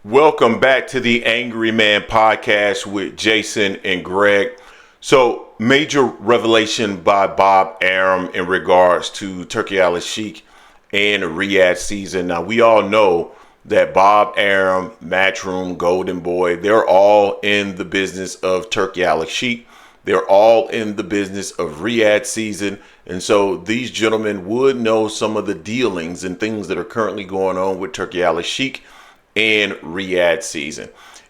Welcome back to the Angry Man podcast with Jason and Greg. So, major revelation by Bob Arum in regards to Turkey Al-Sheikh and Riyadh season. Now, we all know that Bob Arum, Matchroom, Golden Boy, they're all in the business of Turkey Al-Sheikh. They're all in the business of Riyadh season. And so these gentlemen would know some of the dealings and things that are currently going on with Turkey Al-Sheikh and Riyadh season.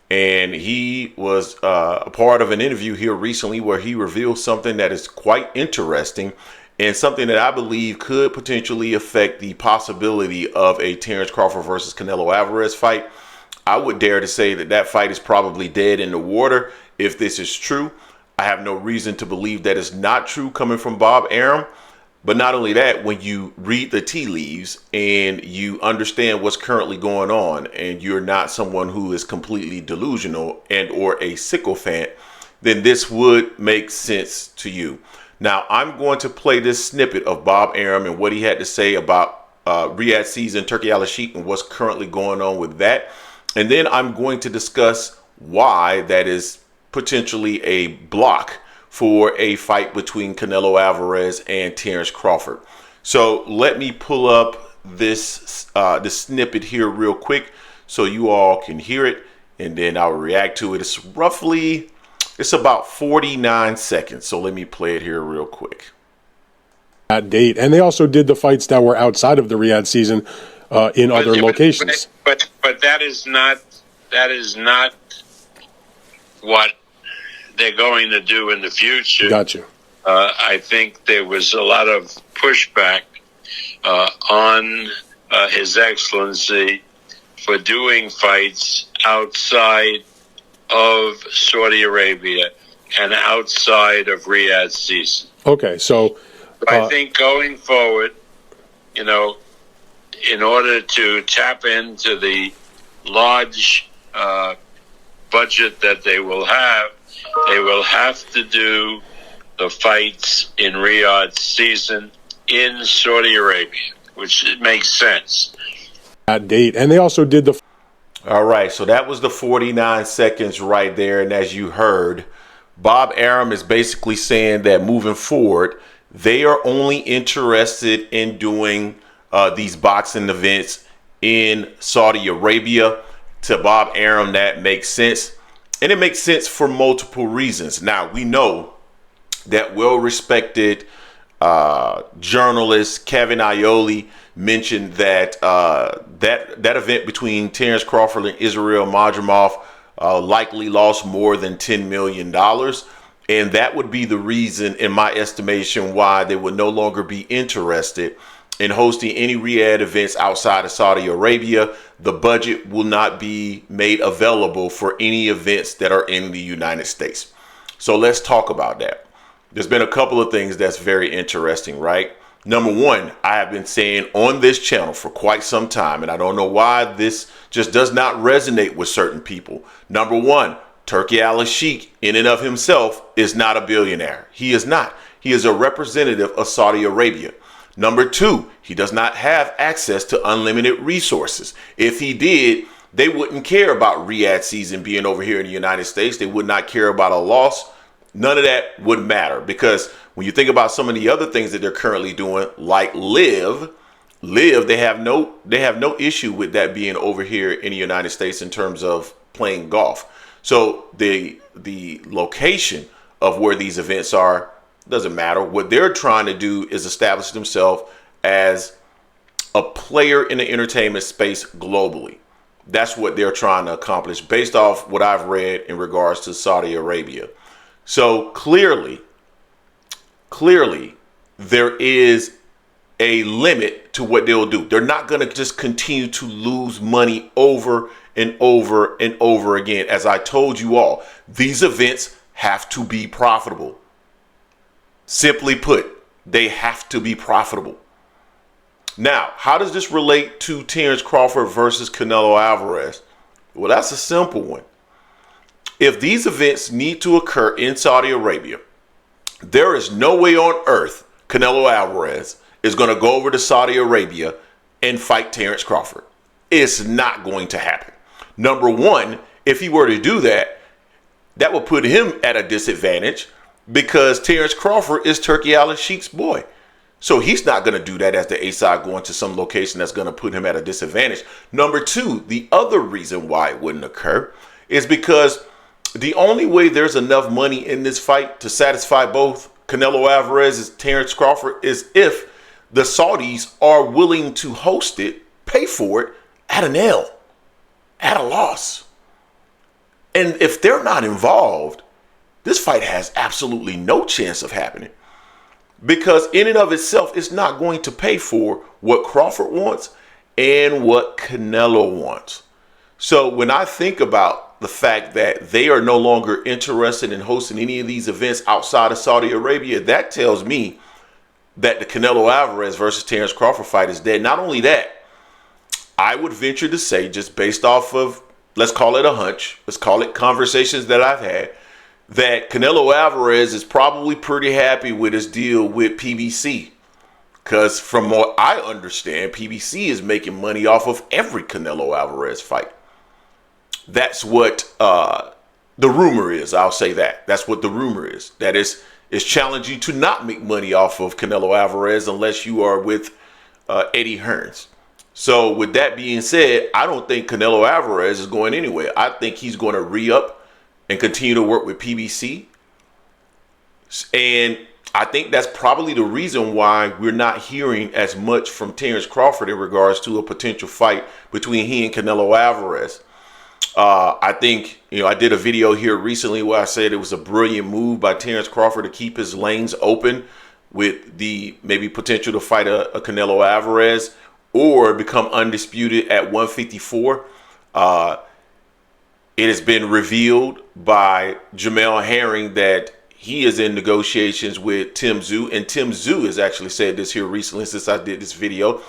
And he was a part of an interview here recently where he revealed something that is quite interesting and something that I believe could potentially affect the possibility of a Terence Crawford versus Canelo Alvarez fight. I would dare to say that that fight is probably dead in the water if this is true. I have no reason to believe that it's not true coming from Bob Arum. But not only that, when you read the tea leaves and you understand what's currently going on and you're not someone who is completely delusional and or a sycophant, then this would make sense to you. Now, I'm going to play this snippet of Bob Arum and what he had to say about Riyadh season, Turkey Al-Sheikh, and what's currently going on with that. And then I'm going to discuss why that is potentially a block for a fight between Canelo Alvarez and Terence Crawford. So let me pull up this snippet here real quick so you all can hear it, and then I'll react to it. It's about 49 seconds. So let me play it here real quick. That date, and they also did the fights that were outside of the Riyadh season in other locations. But that is not what they're going to do in the future. Gotcha. I think there was a lot of pushback on His Excellency for doing fights outside of Saudi Arabia and outside of Riyadh season. Okay, so I think going forward, in order to tap into the large budget that they will have to do the fights in Riyadh season in Saudi Arabia, which makes sense. That date, and they also did the. All right, so that was the 49 seconds right there. And as you heard, Bob Arum is basically saying that moving forward, they are only interested in doing these boxing events in Saudi Arabia. To Bob Arum, that makes sense. And it makes sense for multiple reasons. Now, we know that well-respected journalist Kevin Iole mentioned that that event between Terence Crawford and Israel Madrimov likely lost more than $10 million. And that would be the reason, in my estimation, why they would no longer be interested in hosting any Riyadh events outside of Saudi Arabia. The budget will not be made available for any events that are in the United States. So let's talk about that. There's been a couple of things that's very interesting, right? Number one, I have been saying on this channel for quite some time, and I don't know why this just does not resonate with certain people. Number one, Turkey Al-Sheikh in and of himself is not a billionaire. He is not. He is a representative of Saudi Arabia. Number two, he does not have access to unlimited resources. If he did, they wouldn't care about Riyadh season being over here in the United States. They would not care about a loss. None of that would matter, because when you think about some of the other things that they're currently doing, like Live, they have no issue with that being over here in the United States in terms of playing golf. So the location of where these events are doesn't matter. What they're trying to do is establish themselves as a player in the entertainment space globally. That's what they're trying to accomplish based off what I've read in regards to Saudi Arabia. So clearly, there is a limit to what they'll do. They're not going to just continue to lose money over and over and over again. As I told you all, these events have to be profitable. Simply put, they have to be profitable. Now, how does this relate to Terence Crawford versus Canelo Alvarez? Well, that's a simple one. If these events need to occur in Saudi Arabia, there is no way on earth Canelo Alvarez is going to go over to Saudi Arabia and fight Terence Crawford. It's not going to happen. Number one, if he were to do that, that would put him at a disadvantage because Terence Crawford is Turkey Al-Sheik's boy. So he's not going to do that as the A-side going to some location that's going to put him at a disadvantage. Number two, the other reason why it wouldn't occur is because the only way there's enough money in this fight to satisfy both Canelo Alvarez and Terence Crawford is if the Saudis are willing to host it, pay for it at an L, at a loss. And if they're not involved, this fight has absolutely no chance of happening. Because in and of itself, it's not going to pay for what Crawford wants and what Canelo wants. So when I think about the fact that they are no longer interested in hosting any of these events outside of Saudi Arabia, that tells me that the Canelo Alvarez versus Terence Crawford fight is dead. Not only that, I would venture to say, just based off of, let's call it a hunch, let's call it conversations that I've had, that Canelo Alvarez is probably pretty happy with his deal with PBC. Because from what I understand, PBC is making money off of every Canelo Alvarez fight. That's what the rumor is. I'll say that. That's what the rumor is. That is, it's challenging to not make money off of Canelo Alvarez unless you are with Eddie Hearns. So with that being said, I don't think Canelo Alvarez is going anywhere. I think he's going to re-up and continue to work with PBC. And I think that's probably the reason why we're not hearing as much from Terence Crawford in regards to a potential fight between he and Canelo Alvarez. I think, I did a video here recently where I said it was a brilliant move by Terence Crawford to keep his lanes open with the maybe potential to fight a Canelo Alvarez or become undisputed at 154. It has been revealed by Jamel Herring that he is in negotiations with Tim Tszyu, and Tim Tszyu has actually said this here recently since I did this video,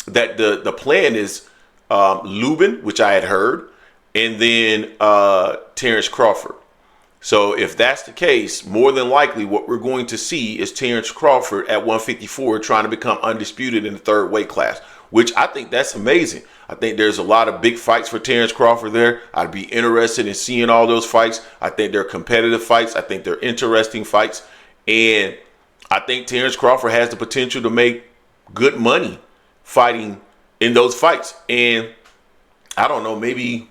that the plan is Lubin, which I had heard, and then Terence Crawford. So if that's the case, more than likely what we're going to see is Terence Crawford at 154 trying to become undisputed in the third weight class, which I think that's amazing. I think there's a lot of big fights for Terence Crawford there. I'd be interested in seeing all those fights. I think they're competitive fights. I think they're interesting fights. And I think Terence Crawford has the potential to make good money fighting in those fights. And I don't know, maybe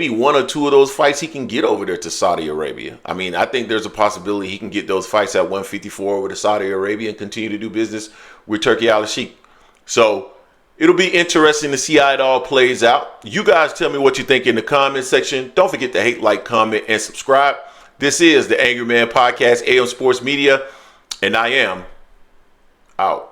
one or two of those fights he can get over there to Saudi Arabia. I mean, I think there's a possibility he can get those fights at 154 over to Saudi Arabia and continue to do business with Turkey Al-Sheikh. So it'll be interesting to see how it all plays out. You guys tell me what you think in the comment section. Don't forget to hate, like, comment, and subscribe. This is the Angry Man Podcast, AM Sports Media, and I am out.